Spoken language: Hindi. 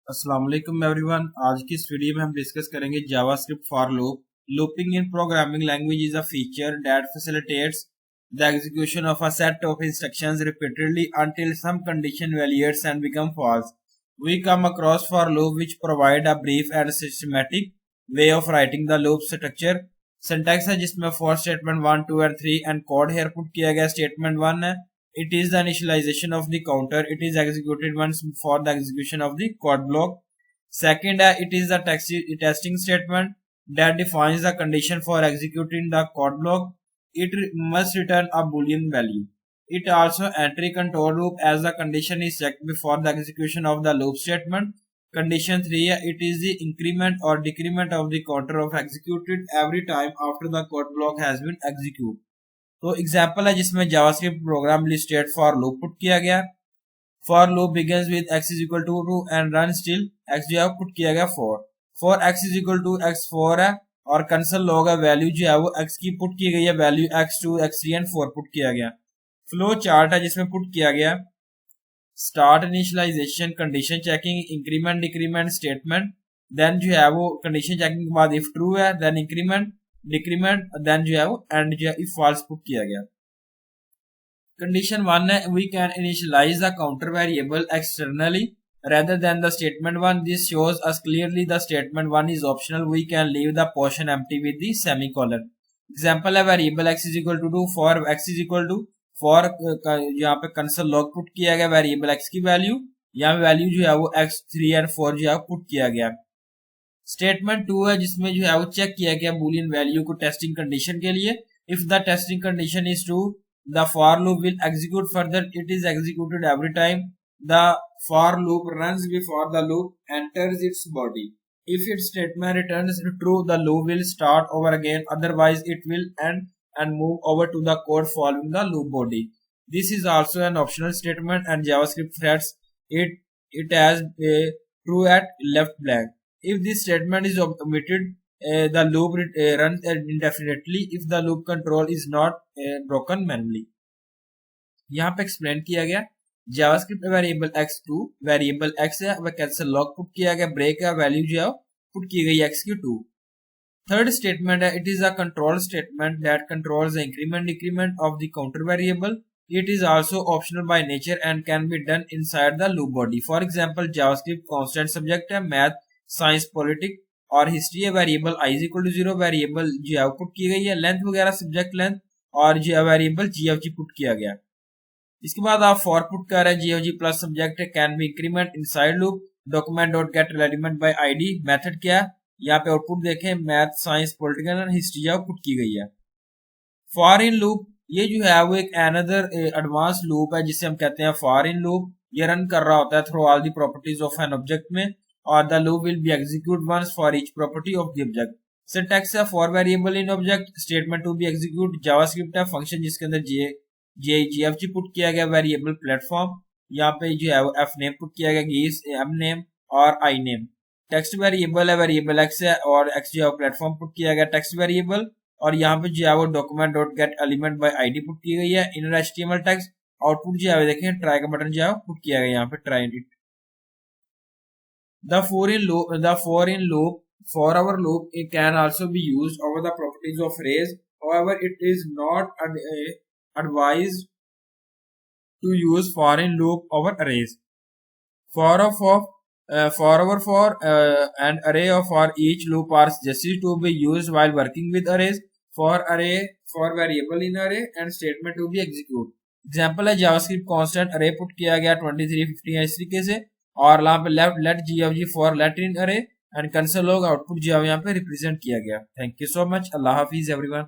अस्सलाम वालेकुम एवरीवन। आज की इस वीडियो में हम डिस्कस करेंगे JavaScript for loop. Looping in programming language is a feature that facilitates the execution of a set of instructions repeatedly until some condition validates and become false. We come across for loop which provide a brief and systematic way of writing the loop structure. Syntax है जिसमें for statement 1, 2 and 3 and code here put किया गया statement 1 है। It is the initialization of the counter. It is executed once for the execution of the code block. Second, it is the testing statement that defines the condition for executing the code block. It must return a boolean value. It also entry control loop as the condition is checked before the execution of the loop statement. Condition 3, it is the increment or decrement of the counter of executed every time after the code block has been executed. तो एग्जाम्पल है जिसमें JavaScript program listed for loop put किया गया। For loop begins with x is equal to 2 and run still x जो है पुट किया गया 4। For x is equal to x 4 है और कंसोल लॉग है वैल्यू जो है वो x की पुट की गई है, value x2 x3 and 4 put किया गया। फ्लो चार्ट है जिसमें पुट किया गया start initialization, condition checking, increment decrement statement, then जो है वो कंडीशन चेकिंग के बाद इफ ट्रू है देन इंक्रीमेंट डिक्रीमेंट, देन जो है वो एंड जो है इफ फॉल्स पुट किया गया। कंडीशन 1 है we can initialize the counter variable externally rather than the statement 1. This shows us clearly the statement 1 is optional. We can leave the portion empty with the semicolon. Example है variable x is equal to 2 for x is equal to for यहाँ पे कंसोल लॉग पुट किया गया वेरिएबल x की वैल्यू, यहाँ वैल्यू जो है वो x3 एंड 4 जो है पुट किया गया। स्टेटमेंट 2 है जिसमें जो है वो चेक किया गया बूलियन वैल्यू को टेस्टिंग कंडीशन के लिए। If the testing condition is true the for loop will execute further, it is executed every time the for loop runs before the loop enters its body. If it's statement returns true the loop will start over again, otherwise it will and and move over to the code following the loop body. This is also an optional statement and JavaScript threads it as a true at left blank. If this statement is omitted, the loop runs indefinitely if the loop control is not broken manually. यहाँ पे एक्सप्लेन किया गया JavaScript variable x2 variable x है वह कैंसिल लॉग पुट किया गया, ब्रेक का वैल्यू जो है पुट की गई x की 2। Third statement, it is a control statement that controls the increment decrement of the counter variable. It is also optional by nature and can be done inside the loop body. For example, JavaScript constant subject है, math, science, politics और history है, variable i is equal to 0, variable जो है पुट की गई है, length वगैरह subject length और जो है variable gfg पुट किया गया। इसके बाद आप for पुट कर रहे हैं gfg plus subject can be increment inside loop, document dot get element by id, method क्या है यहाँ पे आउटपुट देखें math science political and history put की गई है। फॉर इन लूप ये जो है वो एक अनदर एडवांस लूप है जिसे हम कहते हैं फॉर इन लूप। ये रन कर रहा होता है through all the properties of an object में और the loop will be execute once for each property of the object. Syntax है for variable in object, statement to be execute, JavaScript है फंक्शन जिसके अंदर जीएफजी पुट किया गया वेरिएबल प्लेटफॉर्म, यहाँ पे जो है वो एफ नेम पुट किया गया, गीस एम नेम और आई नेम। टेक्स्ट वेरिएबल है वेरिएबल एक्स है और एक्स जो है प्लेटफॉर्म पुट किया गया टेक्स्ट वेरिएबल और यहाँ पे जो है वो document dot gate element by ID put की गई है। इनर एचटीएमएल टेक्स्ट आउटपुट जो है देखें ट्राई का बटन जो है पुट किया गया यहाँ पे try it. The for in loop for our loop it can also be used over the properties of arrays. However, it is not advised to use for in loop over arrays. For an array of for each loop are suggested to be used while working with arrays. For variable in array and statement to be execute. Example है JavaScript constant array पुट किया गया 23 50 इस तरीके से और यहाँ पे let gfg for let in array and console log output जो यहाँ पे रिप्रेजेंट किया गया। Thank you so much, Allah Hafiz everyone.